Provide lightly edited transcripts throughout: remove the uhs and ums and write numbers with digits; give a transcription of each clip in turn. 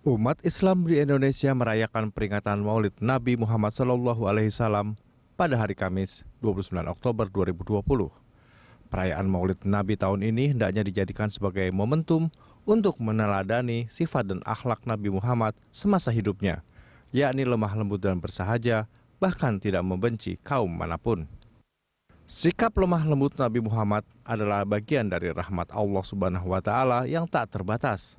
Umat Islam di Indonesia merayakan peringatan Maulid Nabi Muhammad SAW pada hari Kamis, 29 Oktober 2020. Perayaan Maulid Nabi tahun ini hendaknya dijadikan sebagai momentum untuk meneladani sifat dan akhlak Nabi Muhammad semasa hidupnya, yakni lemah lembut dan bersahaja, bahkan tidak membenci kaum manapun. Sikap lemah lembut Nabi Muhammad adalah bagian dari rahmat Allah Subhanahu wa Ta'ala yang tak terbatas.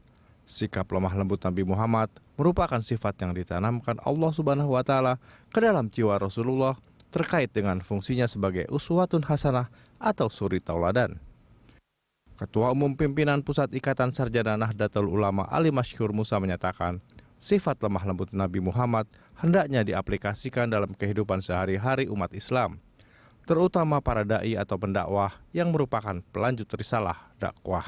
Sikap lemah lembut Nabi Muhammad merupakan sifat yang ditanamkan Allah Subhanahu wa Ta'ala ke dalam jiwa Rasulullah terkait dengan fungsinya sebagai uswatun hasanah atau suri tauladan. Ketua Umum Pimpinan Pusat Ikatan Sarjana Nahdlatul Ulama Ali Masyhur Musa menyatakan, sifat lemah lembut Nabi Muhammad hendaknya diaplikasikan dalam kehidupan sehari-hari umat Islam, terutama para dai atau pendakwah yang merupakan pelanjut risalah dakwah.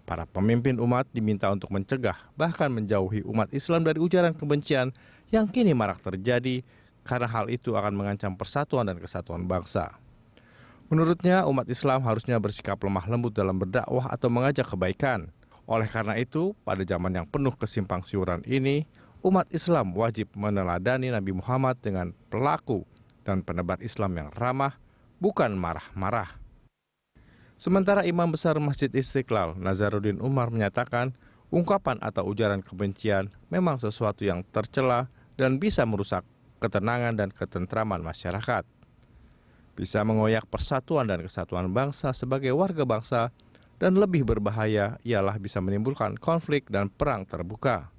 Para pemimpin umat diminta untuk mencegah, bahkan menjauhi umat Islam dari ujaran kebencian yang kini marak terjadi karena hal itu akan mengancam persatuan dan kesatuan bangsa. Menurutnya, umat Islam harusnya bersikap lemah lembut dalam berdakwah atau mengajak kebaikan. Oleh karena itu, pada zaman yang penuh kesimpang siuran ini, umat Islam wajib meneladani Nabi Muhammad dengan pelaku dan penebar Islam yang ramah, bukan marah-marah. Sementara Imam Besar Masjid Istiqlal, Nazaruddin Umar menyatakan, ungkapan atau ujaran kebencian memang sesuatu yang tercela dan bisa merusak ketenangan dan ketentraman masyarakat. Bisa mengoyak persatuan dan kesatuan bangsa sebagai warga bangsa, dan lebih berbahaya ialah bisa menimbulkan konflik dan perang terbuka.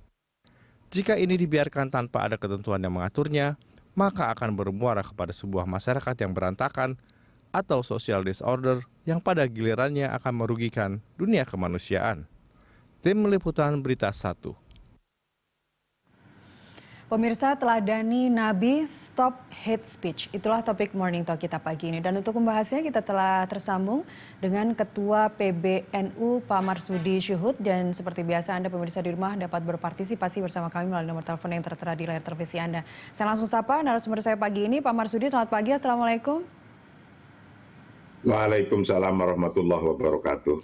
Jika ini dibiarkan tanpa ada ketentuan yang mengaturnya, maka akan bermuara kepada sebuah masyarakat yang berantakan atau social disorder yang pada gilirannya akan merugikan dunia kemanusiaan. Tim Liputan Berita 1. Pemirsa, teladani Nabi, stop hate speech. Itulah topik Morning Talk kita pagi ini. Dan untuk membahasnya kita telah tersambung dengan Ketua PBNU Pak Marsudi Syuhud. Dan seperti biasa Anda pemirsa di rumah dapat berpartisipasi bersama kami melalui nomor telepon yang tertera di layar televisi Anda. Saya langsung sapa narasumber saya pagi ini, Pak Marsudi. Selamat pagi, Assalamualaikum. Waalaikumsalam warahmatullahi wabarakatuh.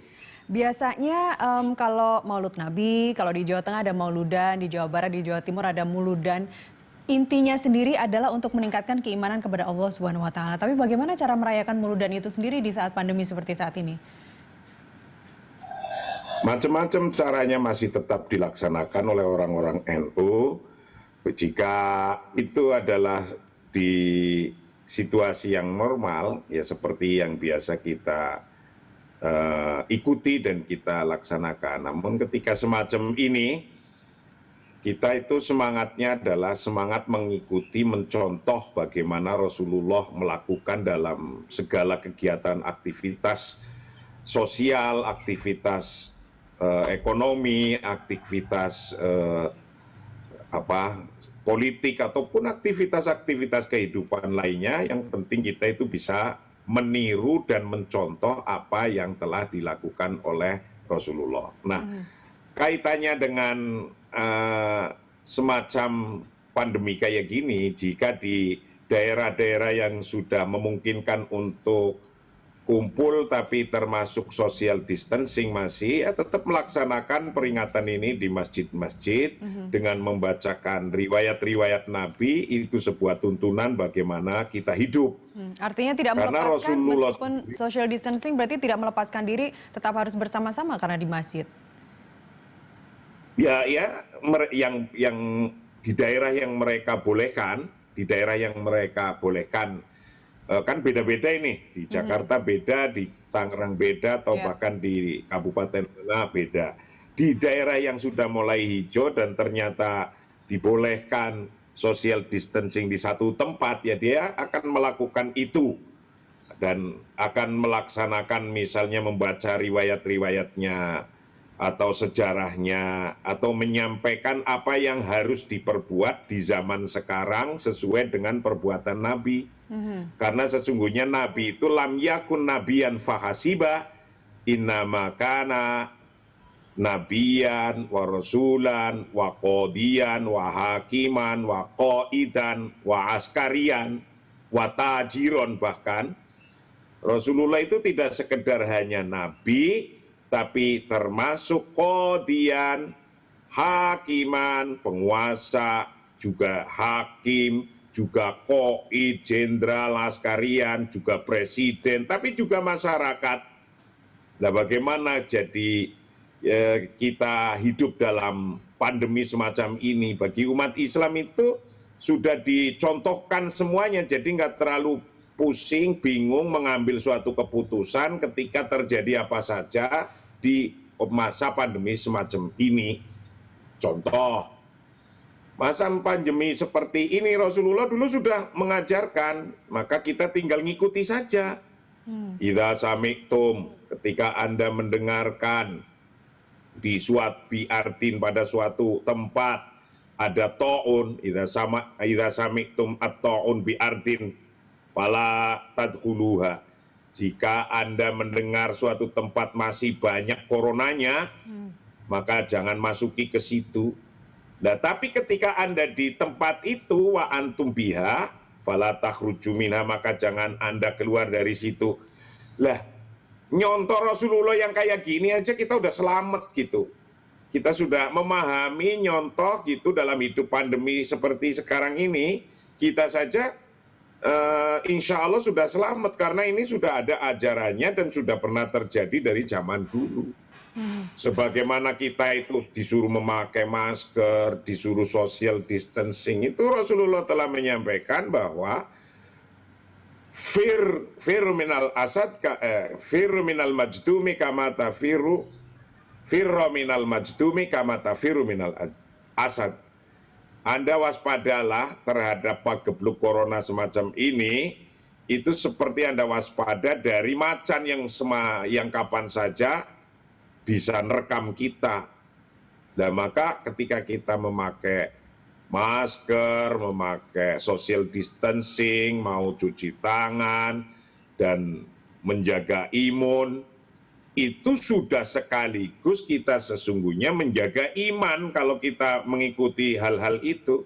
Biasanya kalau Maulud Nabi, kalau di Jawa Tengah ada Mauludan, di Jawa Barat, di Jawa Timur ada Muludan. Intinya sendiri adalah untuk meningkatkan keimanan kepada Allah Subhanahu wa Ta'ala. Tapi bagaimana cara merayakan Muludan itu sendiri di saat pandemi seperti saat ini? Macam-macam caranya masih tetap dilaksanakan oleh orang-orang NU. Jika itu adalah di situasi yang normal, ya seperti yang biasa kita ikuti dan kita laksanakan. Namun ketika semacam ini, kita itu semangatnya adalah semangat mengikuti, mencontoh bagaimana Rasulullah melakukan dalam segala kegiatan aktivitas sosial, aktivitas ekonomi, aktivitas politik ataupun aktivitas-aktivitas kehidupan lainnya. Yang penting kita itu bisa meniru dan mencontoh apa yang telah dilakukan oleh Rasulullah. Nah, kaitannya dengan semacam pandemi kayak gini, jika di daerah-daerah yang sudah memungkinkan untuk kumpul tapi termasuk social distancing masih, ya tetap melaksanakan peringatan ini di masjid-masjid dengan membacakan riwayat-riwayat Nabi. Itu sebuah tuntunan bagaimana kita hidup. Artinya tidak Karena melepaskan, Rasulullah meskipun social distancing berarti tidak melepaskan diri, tetap harus bersama-sama karena di masjid. Ya, yang di daerah yang mereka bolehkan, kan beda-beda ini. Di Jakarta beda, di Tangerang beda, atau bahkan di Kabupaten mana beda. Di daerah yang sudah mulai hijau dan ternyata dibolehkan social distancing di satu tempat, ya dia akan melakukan itu. Dan akan melaksanakan misalnya membaca riwayat-riwayatnya, atau sejarahnya, atau menyampaikan apa yang harus diperbuat di zaman sekarang sesuai dengan perbuatan Nabi. Karena sesungguhnya Nabi itu lam yakun nabiyan fahasiba, innama kana nabiyan wa rasulan wa qodiyan wa hakiman wa qaidan wa askarian wa tajiron. Bahkan Rasulullah itu tidak sekedar hanya nabi, tapi termasuk qodiyan, hakiman, penguasa, juga hakim, juga koi, jenderal, askarian, juga presiden, tapi juga masyarakat. Nah, bagaimana jadi kita hidup dalam pandemi semacam ini? Bagi umat Islam itu sudah dicontohkan semuanya, jadi nggak terlalu pusing, bingung mengambil suatu keputusan ketika terjadi apa saja di masa pandemi semacam ini. Contoh, masa pandemi seperti ini Rasulullah dulu sudah mengajarkan, maka kita tinggal ngikuti saja. Idza sami'tum, ketika Anda mendengarkan di bi'ardin pada suatu tempat ada ta'un, idza sami'tum at-ta'un bi'ardin fala tadkhuluha. Jika Anda mendengar suatu tempat masih banyak coronanya, maka jangan masuki ke situ. Nah, tapi ketika Anda di tempat itu wa antum biha fala takhruju minha, maka jangan Anda keluar dari situ. Lah, nyontoh Rasulullah yang kayak gini aja kita udah selamat gitu. Kita sudah memahami nyontoh gitu dalam hidup pandemi seperti sekarang ini, kita saja insya Allah sudah selamat karena ini sudah ada ajarannya dan sudah pernah terjadi dari zaman dulu. Sebagaimana kita itu disuruh memakai masker, disuruh social distancing, itu Rasulullah telah menyampaikan bahwa fir minal asad, fir minal majdumi kama tafiru, firra minal majdumi kama tafiru minal asad. Anda waspadalah terhadap pagebluk corona semacam ini, itu seperti Anda waspada dari macan yang kapan saja bisa nerekam kita. Nah, maka ketika kita memakai masker, memakai social distancing, mau cuci tangan, dan menjaga imun, itu sudah sekaligus kita sesungguhnya menjaga iman kalau kita mengikuti hal-hal itu.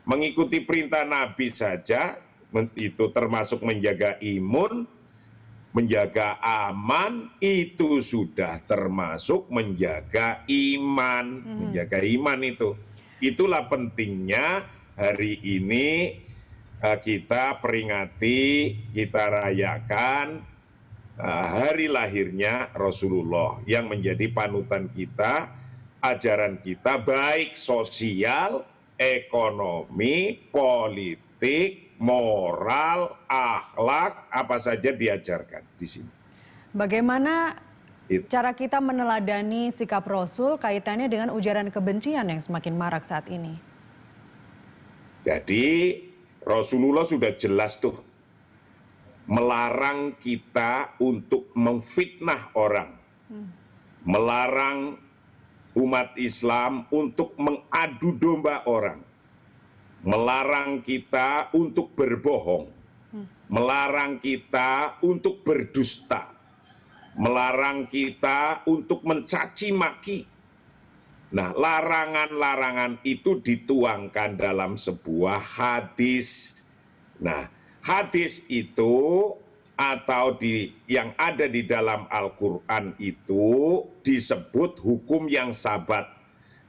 Mengikuti perintah Nabi saja, itu termasuk menjaga imun, menjaga aman, itu sudah termasuk menjaga iman. Menjaga iman itu. Itulah pentingnya hari ini kita peringati, kita rayakan hari lahirnya Rasulullah yang menjadi panutan kita, ajaran kita baik sosial, ekonomi, politik, moral, akhlak, apa saja diajarkan di sini. Bagaimana cara kita meneladani sikap Rasul kaitannya dengan ujaran kebencian yang semakin marak saat ini? Jadi Rasulullah sudah jelas tuh melarang kita untuk memfitnah orang, melarang umat Islam untuk mengadu domba orang, melarang kita untuk berbohong, melarang kita untuk berdusta, melarang kita untuk mencaci maki. Nah, larangan-larangan itu dituangkan dalam sebuah hadis. Nah, hadis itu atau yang ada di dalam Al-Quran itu disebut hukum yang sabat,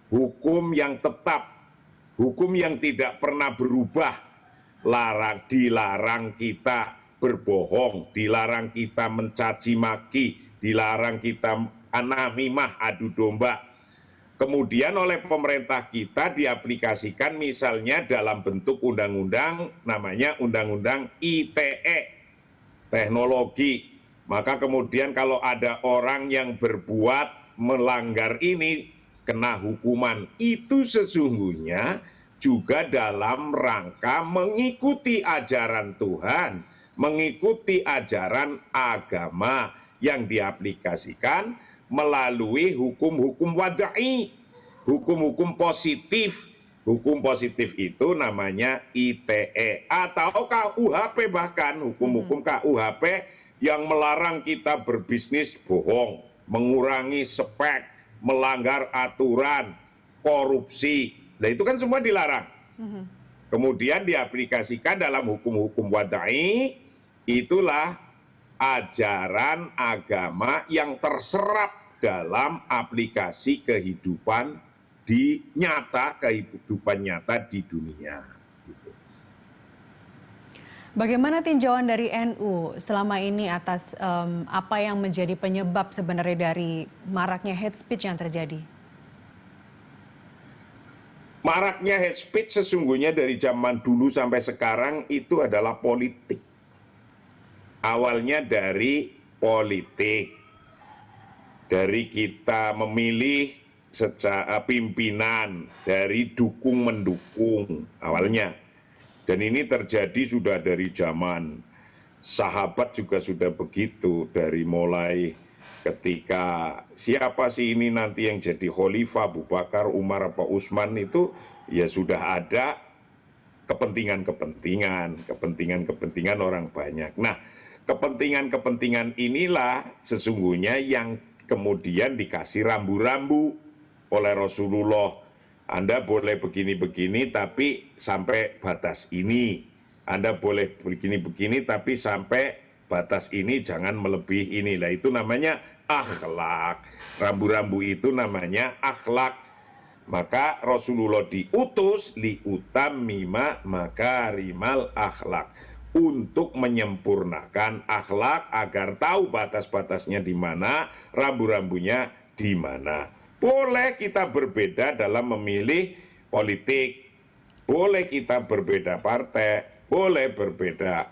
hukum yang tetap, hukum yang tidak pernah berubah. Dilarang kita berbohong, dilarang kita mencaci maki, dilarang kita namimah, adu domba. Kemudian oleh pemerintah kita diaplikasikan misalnya dalam bentuk undang-undang, namanya Undang-Undang ITE, teknologi. Maka kemudian kalau ada orang yang berbuat melanggar ini, kena hukuman. Itu sesungguhnya juga dalam rangka mengikuti ajaran Tuhan, mengikuti ajaran agama yang diaplikasikan melalui hukum-hukum wada'i, hukum-hukum positif. Hukum positif itu namanya ITE atau KUHP, bahkan hukum-hukum KUHP yang melarang kita berbisnis bohong, mengurangi spek, melanggar aturan, korupsi. Nah, itu kan semua dilarang. Kemudian diaplikasikan dalam hukum-hukum wada'i, itulah ajaran agama yang terserap dalam aplikasi kehidupan di nyata, kehidupan nyata di dunia. Gitu. Bagaimana tinjauan dari NU selama ini atas apa yang menjadi penyebab sebenarnya dari maraknya hate speech yang terjadi? Maraknya hate speech sesungguhnya dari zaman dulu sampai sekarang itu adalah politik. Awalnya dari politik. Dari kita memilih pimpinan, dari dukung-mendukung awalnya. Dan ini terjadi sudah dari zaman sahabat juga sudah begitu, dari mulai ketika siapa sih ini nanti yang jadi khalifah, Abu Bakar, Umar, apa Utsman, itu ya sudah ada kepentingan orang banyak. Nah, kepentingan inilah sesungguhnya yang kemudian dikasih rambu-rambu oleh Rasulullah. Anda boleh begini-begini tapi sampai batas ini. Anda boleh begini-begini tapi sampai batas ini, jangan melebihi ini. Lah itu namanya akhlak. Rambu-rambu itu namanya akhlak. Maka Rasulullah diutus liutammima makarimal akhlak, untuk menyempurnakan akhlak agar tahu batas-batasnya di mana, rambu-rambunya di mana. Boleh kita berbeda dalam memilih politik, boleh kita berbeda partai, boleh berbeda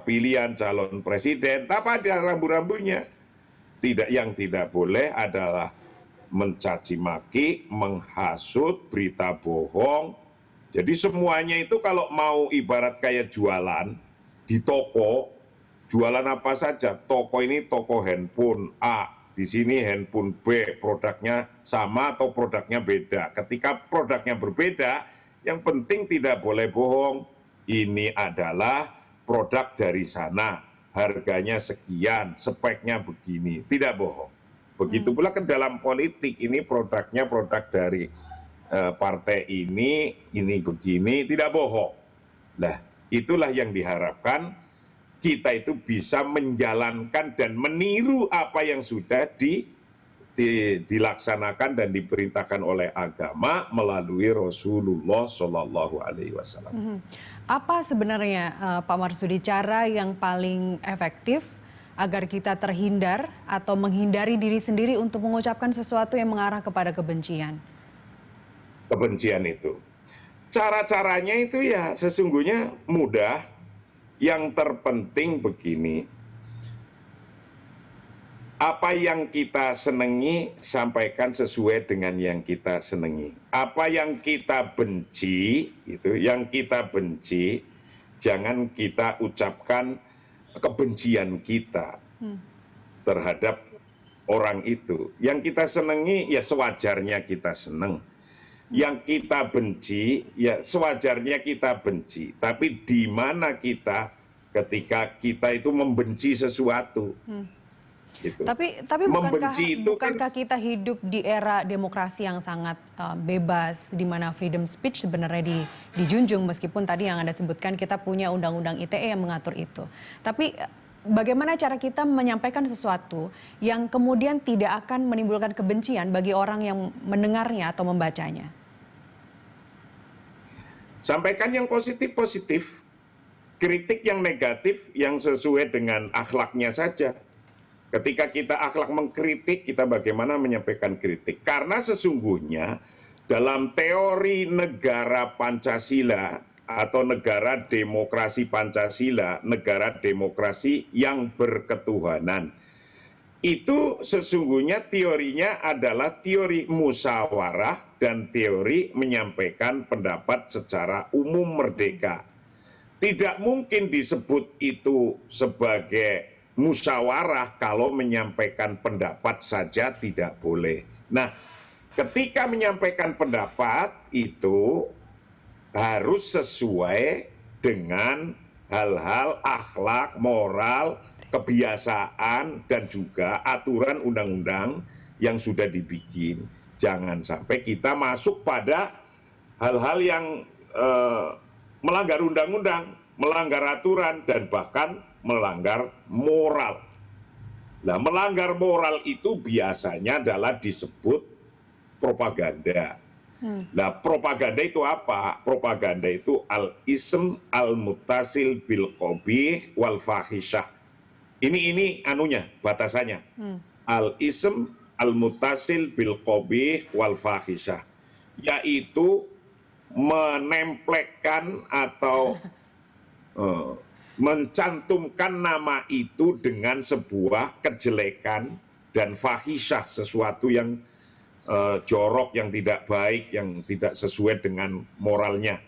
pilihan calon presiden, tapi ada rambu-rambunya. Yang tidak boleh adalah mencaci maki, menghasut, berita bohong. Jadi semuanya itu kalau mau ibarat kayak jualan di toko, jualan apa saja, toko ini toko handphone A, di sini handphone B, produknya sama atau produknya beda. Ketika produknya berbeda, yang penting tidak boleh bohong. Ini adalah produk dari sana, harganya sekian, speknya begini, tidak bohong. Begitu pula ke dalam politik, ini produknya produk dari partai ini begini, tidak bohong. Nah, itulah yang diharapkan, kita itu bisa menjalankan dan meniru apa yang sudah dilaksanakan dan diperintahkan oleh agama melalui Rasulullah Shallallahu Alaihi Wasallam. Apa sebenarnya Pak Marsudi cara yang paling efektif agar kita terhindar atau menghindari diri sendiri untuk mengucapkan sesuatu yang mengarah kepada kebencian? Kebencian itu, cara-caranya itu ya sesungguhnya mudah. Yang terpenting begini, apa yang kita senangi sampaikan sesuai dengan yang kita senangi. Apa yang kita benci, jangan kita ucapkan kebencian kita terhadap orang itu. Yang kita senangi ya sewajarnya kita senang. Yang kita benci, ya sewajarnya kita benci. Tapi di mana kita ketika kita itu membenci sesuatu? Gitu. Tapi bukankah kita hidup di era demokrasi yang sangat bebas, di mana freedom speech sebenarnya dijunjung, meskipun tadi yang Anda sebutkan kita punya undang-undang ITE yang mengatur itu. Tapi bagaimana cara kita menyampaikan sesuatu yang kemudian tidak akan menimbulkan kebencian bagi orang yang mendengarnya atau membacanya? Sampaikan yang positif-positif, kritik yang negatif yang sesuai dengan akhlaknya saja. Ketika kita akhlak mengkritik, kita bagaimana menyampaikan kritik. Karena sesungguhnya dalam teori negara Pancasila atau negara demokrasi Pancasila, negara demokrasi yang berketuhanan, itu sesungguhnya teorinya adalah teori musyawarah dan teori menyampaikan pendapat secara umum merdeka. Tidak mungkin disebut itu sebagai musyawarah kalau menyampaikan pendapat saja tidak boleh. Nah, ketika menyampaikan pendapat itu harus sesuai dengan hal-hal akhlak, moral, kebiasaan, dan juga aturan undang-undang yang sudah dibikin. Jangan sampai kita masuk pada hal-hal yang melanggar undang-undang, melanggar aturan, dan bahkan melanggar moral. Nah, melanggar moral itu biasanya adalah disebut propaganda. Nah, propaganda itu apa? Propaganda itu al-ism al-muttasil bil qabih wal fahisyah. Ini anunya, batasannya. Al-ism al-muttasil bil qabih wal fahisyah. Yaitu menempelkan atau mencantumkan nama itu dengan sebuah kejelekan dan fahisyah, sesuatu yang jorok, yang tidak baik, yang tidak sesuai dengan moralnya.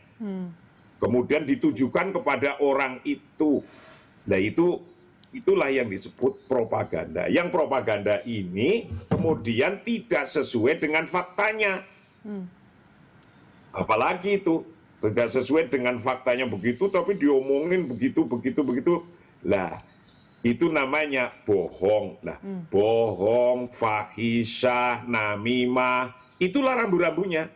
Kemudian ditujukan kepada orang itu. Nah, itulah yang disebut propaganda. Yang propaganda ini kemudian tidak sesuai dengan faktanya. Apalagi itu tidak sesuai dengan faktanya begitu, tapi diomongin begitu. Lah, itu namanya bohong. Nah, bohong, fahisyah, namimah, itulah rambu-rambunya.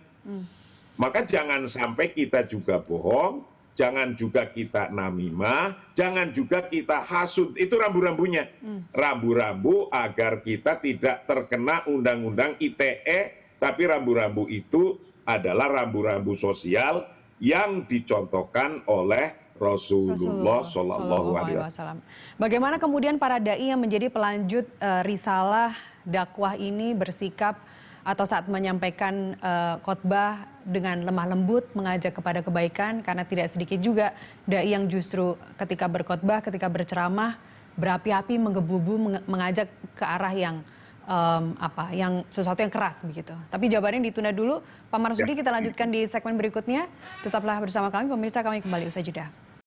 Maka jangan sampai kita juga bohong, jangan juga kita namimah, jangan juga kita hasud. Itu rambu-rambunya. Rambu-rambu agar kita tidak terkena undang-undang ITE, tapi rambu-rambu itu adalah rambu-rambu sosial yang dicontohkan oleh Rasulullah Shallallahu Alaihi Wasallam. Bagaimana kemudian para dai yang menjadi pelanjut risalah dakwah ini bersikap atau saat menyampaikan khotbah dengan lemah lembut, mengajak kepada kebaikan, karena tidak sedikit juga dai yang justru ketika berkhotbah, ketika berceramah berapi-api, menggebu-gebu, mengajak ke arah yang yang sesuatu yang keras begitu. Tapi jawabannya ditunda dulu. Pak Marsudi, kita lanjutkan di segmen berikutnya. Tetaplah bersama kami, pemirsa, kami kembali usai jeda.